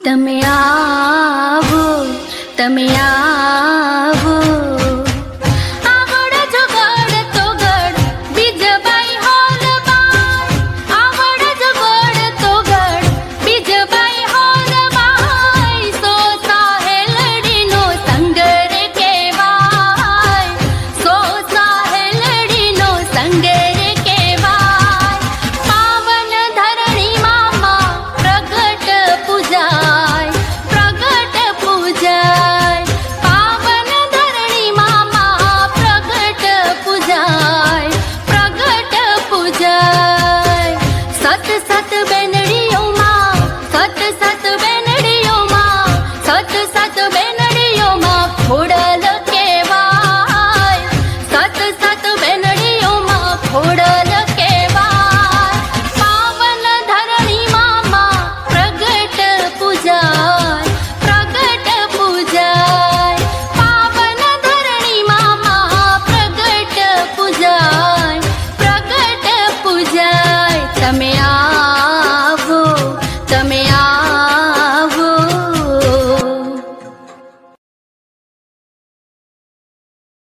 તમે આવો, તમે આવો. આવડ જગડ તો ગડ બીજબાઈ હોલબાઈ. આવડ જગડ તો ગડ બીજબાઈ હોલબાઈ. સો સાહેલડીનો સંગ રે કહેવાય. સો સાહેલડીનો સંગ રે કહેવાય. પાવન ધરણીમાં માં પ્રગટ પૂજાય, પ્રગટ પૂજાય. પાવન ધરણીમાં માં પ્રગટ પૂજાય, પ્રગટ પૂજાય. સત સત બેનડીઓમાં, સત સત બેનડીઓમાં, સત સત બેનડીઓમાં ખોડલ કહેવાય. સત સત બેનડીઓમાં ખોડલ કહેવાય. પાવન ધરણીમાં માં પ્રગટ પૂજાય, પ્રગટ પૂજાય. પાવન ધરણીમાં માં પ્રગટ પૂજાય, પ્રગટ પૂજાય.